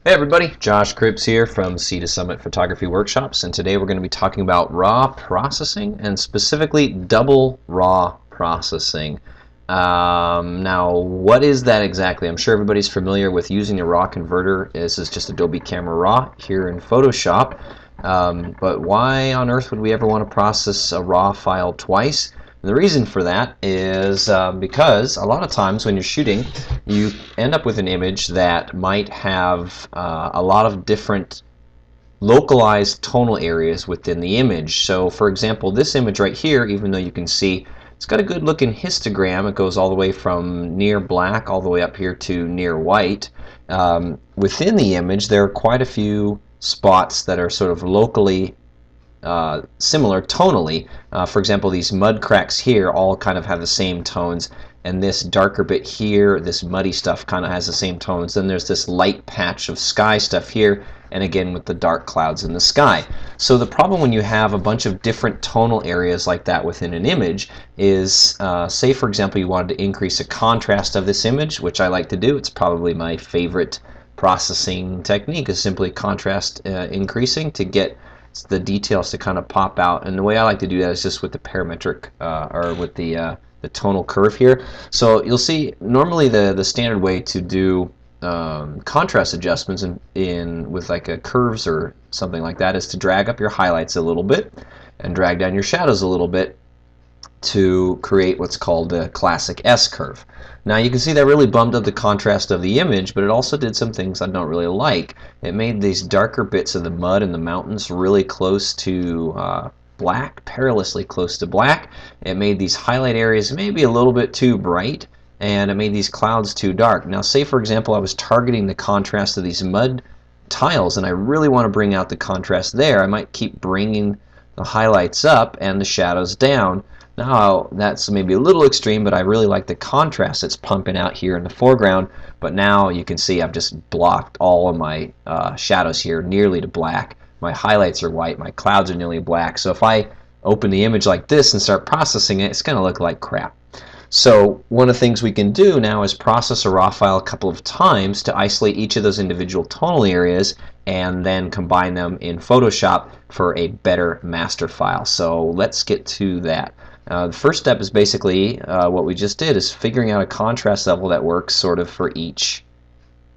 Hey everybody, Josh Cripps here from Sea to Summit Photography Workshops, and today we're going to be talking about raw processing and specifically double raw processing. Now, what is that exactly? I'm sure everybody's familiar with using a raw converter. This is just Adobe Camera Raw here in Photoshop. But why on earth would we ever want to process a raw file twice? And the reason for that is because a lot of times when you're shooting, you end up with an image that might have a lot of different localized tonal areas within the image. So for example, this image right here, even though you can see it's got a good looking histogram, it goes all the way from near black all the way up here to near white. Within the image there are quite a few spots that are sort of locally similar tonally. For example, these mud cracks here all kind of have the same tones, and this darker bit here, this muddy stuff, kind of has the same tones. Then there's this light patch of sky stuff here, and again with the dark clouds in the sky. So the problem when you have a bunch of different tonal areas like that within an image is, say for example you wanted to increase the contrast of this image, which I like to do. It's probably my favorite processing technique, is simply contrast increasing to get the details to kind of pop out. And the way I like to do that is just with the parametric or with the tonal curve here. So you'll see normally the standard way to do contrast adjustments in with like a curves or something like that is to drag up your highlights a little bit and drag down your shadows a little bit to create what's called the classic S curve. Now you can see that really bummed up the contrast of the image, but it also did some things I don't really like. It made these darker bits of the mud and the mountains really close to black, perilously close to black. It made these highlight areas maybe a little bit too bright, and it made these clouds too dark. Now say for example I was targeting the contrast of these mud tiles and I really want to bring out the contrast there. I might keep bringing the highlights up and the shadows down. Now that's maybe a little extreme, but I really like the contrast that's pumping out here in the foreground. But now you can see I've just blocked all of my shadows here nearly to black. My highlights are white, my clouds are nearly black. So if I open the image like this and start processing it, it's going to look like crap. So one of the things we can do now is process a raw file a couple of times to isolate each of those individual tonal areas and then combine them in Photoshop for a better master file. So let's get to that. The first step is basically what we just did, is figuring out a contrast level that works sort of for each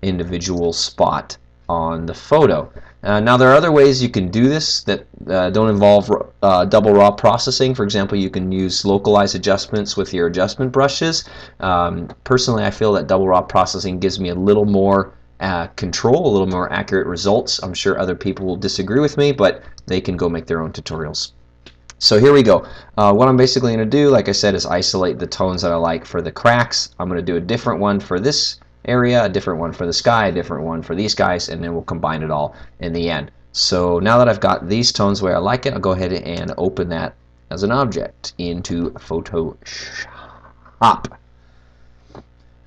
individual spot on the photo. Now there are other ways you can do this that don't involve double raw processing. For example, you can use localized adjustments with your adjustment brushes. Personally, I feel that double raw processing gives me a little more control, a little more accurate results. I'm sure other people will disagree with me, but they can go make their own tutorials. So here we go. What I'm basically going to do, like I said, is isolate the tones that I like for the cracks. I'm going to do a different one for this area, a different one for the sky, a different one for these guys, and then we'll combine it all in the end. So now that I've got these tones where I like it, I'll go ahead and open that as an object into Photoshop.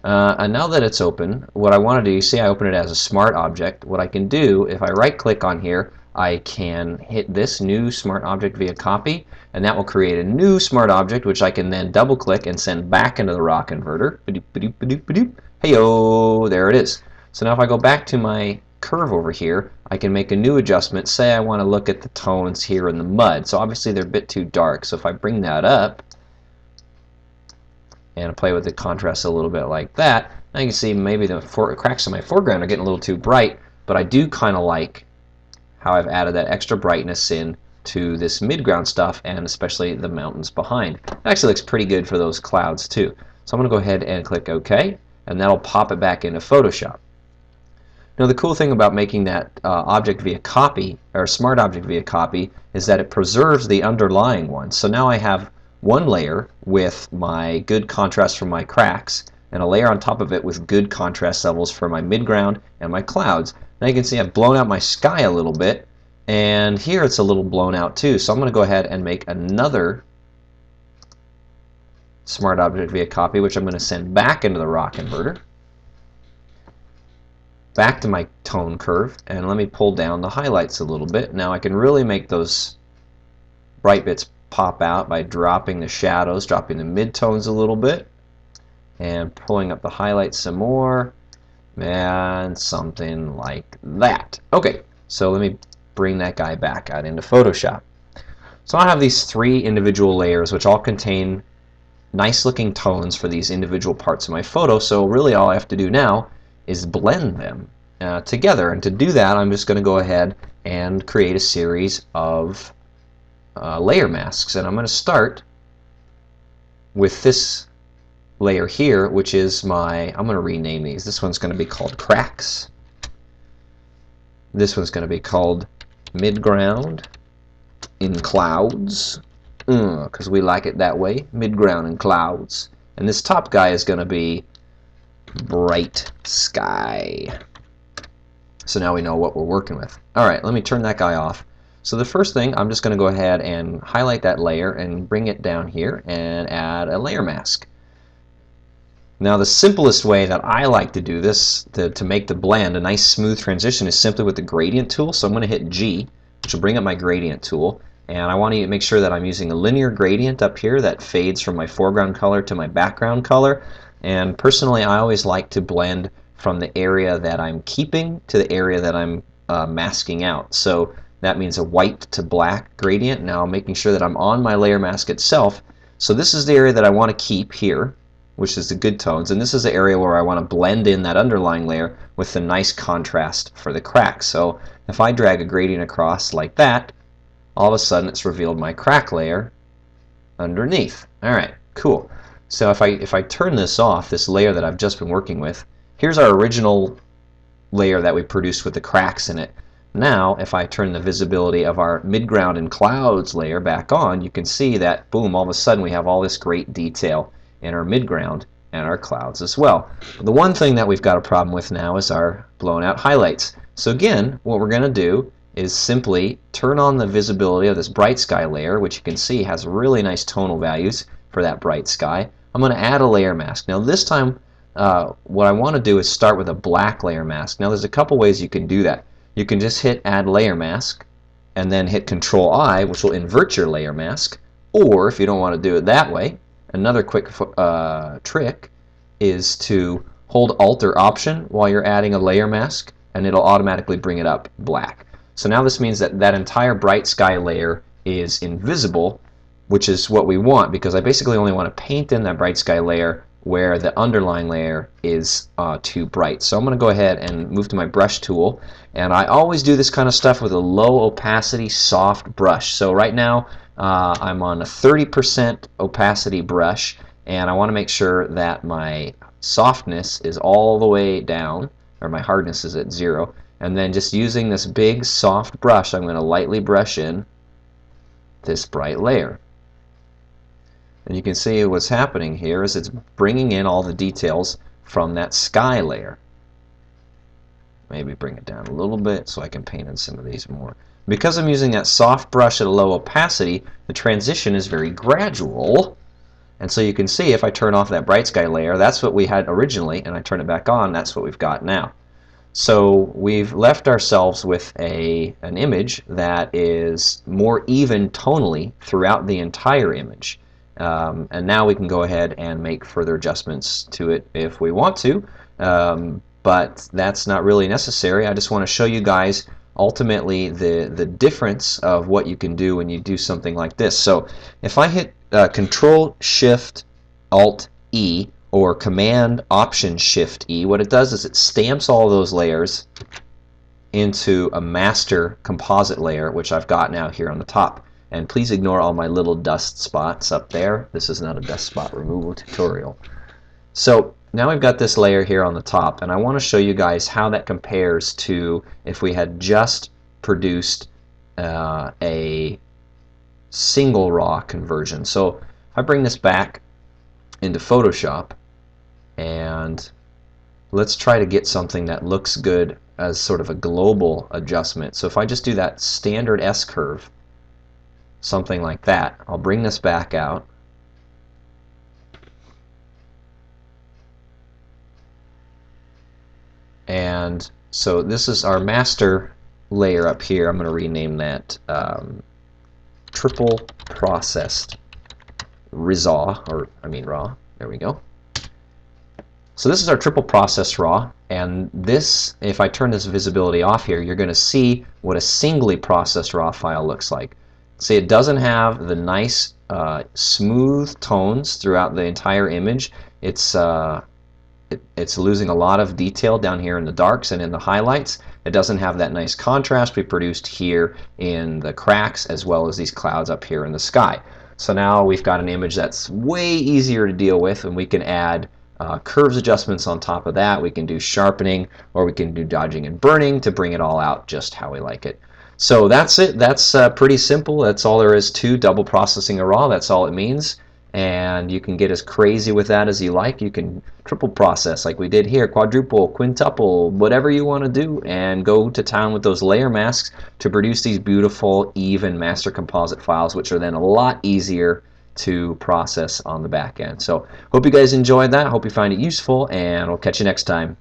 And now that it's open, what I want to do, you see I open it as a smart object. What I can do, if I right click on here, I can hit this new smart object via copy, and that will create a new smart object which I can then double click and send back into the raw converter. Hey-o, there it is. So now if I go back to my curve over here, I can make a new adjustment. Say I want to look at the tones here in the mud. So obviously they're a bit too dark. So if I bring that up and play with the contrast a little bit like that, now you can see maybe the cracks in my foreground are getting a little too bright, but I do kind of like how I've added that extra brightness in to this midground stuff, and especially the mountains behind. It actually looks pretty good for those clouds too. So I'm going to go ahead and click OK, and that'll pop it back into Photoshop. Now the cool thing about making that object via copy, or smart object via copy, is that it preserves the underlying one. So now I have one layer with my good contrast from my cracks, and a layer on top of it with good contrast levels for my midground and my clouds. Now you can see I've blown out my sky a little bit, and here it's a little blown out too. So I'm going to go ahead and make another smart object via copy, which I'm going to send back into the raw converter, back to my tone curve, and let me pull down the highlights a little bit. Now I can really make those bright bits pop out by dropping the shadows, dropping the midtones a little bit, and pulling up the highlights some more. and something like that. Okay, so let me bring that guy back out into Photoshop. So I have these three individual layers which all contain nice looking tones for these individual parts of my photo, so really all I have to do now is blend them together. And to do that, I'm just going to go ahead and create a series of layer masks. And I'm going to start with this layer here, which is my, I'm going to rename these. This one's going to be called cracks. This one's going to be called midground in clouds, because we like it that way, midground in clouds. And this top guy is going to be bright sky. So now we know what we're working with. Alright, let me turn that guy off. So the first thing, I'm just going to go ahead and highlight that layer and bring it down here and add a layer mask. Now the simplest way that I like to do this, to make the blend a nice smooth transition, is simply with the gradient tool. So I'm going to hit G, which will bring up my gradient tool. And I want to make sure that I'm using a linear gradient up here that fades from my foreground color to my background color. And personally, I always like to blend from the area that I'm keeping to the area that I'm masking out. So that means a white to black gradient. Now I'm making sure that I'm on my layer mask itself. So this is the area that I want to keep here, which is the good tones, and this is the area where I want to blend in that underlying layer with the nice contrast for the cracks. So if I drag a gradient across like that, all of a sudden it's revealed my crack layer underneath. Alright, cool. So if I turn this off, this layer that I've just been working with, here's our original layer that we produced with the cracks in it. Now, if I turn the visibility of our midground and clouds layer back on, you can see that, boom, all of a sudden we have all this great detail in our midground and our clouds as well. The one thing that we've got a problem with now is our blown out highlights. So again, what we're going to do is simply turn on the visibility of this bright sky layer, which you can see has really nice tonal values for that bright sky. I'm going to add a layer mask. Now this time what I want to do is start with a black layer mask. Now there's a couple ways you can do that. You can just hit add layer mask and then hit Control I, which will invert your layer mask. Or if you don't want to do it that way, another quick trick is to hold Alt or Option while you're adding a layer mask, and it'll automatically bring it up black. So now this means that that entire bright sky layer is invisible, which is what we want, because I basically only want to paint in that bright sky layer where the underlying layer is too bright. So I'm going to go ahead and move to my brush tool, and I always do this kind of stuff with a low opacity soft brush. So right now I'm on a 30% opacity brush, and I want to make sure that my softness is all the way down, or my hardness is at 0, and then just using this big soft brush, I'm going to lightly brush in this bright layer. And you can see what's happening here is it's bringing in all the details from that sky layer. Maybe bring it down a little bit so I can paint in some of these more. Because I'm using that soft brush at a low opacity, the transition is very gradual. And so you can see if I turn off that bright sky layer, that's what we had originally, and I turn it back on, that's what we've got now. So we've left ourselves with an image that is more even tonally throughout the entire image. And now we can go ahead and make further adjustments to it if we want to, but that's not really necessary. I just want to show you guys ultimately the difference of what you can do when you do something like this. So if I hit Control Shift Alt E or Command Option Shift E, what it does is it stamps all of those layers into a master composite layer, which I've got now here on the top. And please ignore all my little dust spots up there. This is not a dust spot removal tutorial. So now we've got this layer here on the top, and I want to show you guys how that compares to if we had just produced a single raw conversion. So if I bring this back into Photoshop, and let's try to get something that looks good as sort of a global adjustment. So if I just do that standard S-curve, something like that, I'll bring this back out. And so this is our master layer up here. I'm going to rename that triple processed raw. There we go. So this is our triple processed raw, And this, if I turn this visibility off here, you're going to see what a singly processed RAW file looks like. See, it doesn't have the nice smooth tones throughout the entire image. It's losing a lot of detail down here in the darks and in the highlights. It doesn't have that nice contrast we produced here in the cracks, as well as these clouds up here in the sky. So now we've got an image that's way easier to deal with, and we can add curves adjustments on top of that. We can do sharpening, or we can do dodging and burning to bring it all out just how we like it. So that's it. That's pretty simple. That's all there is to double processing a RAW. That's all it means. And you can get as crazy with that as you like. You can triple process like we did here, quadruple, quintuple, whatever you want to do, and go to town with those layer masks to produce these beautiful, even master composite files, which are then a lot easier to process on the back end. So hope you guys enjoyed that. Hope you find it useful, and I'll catch you next time.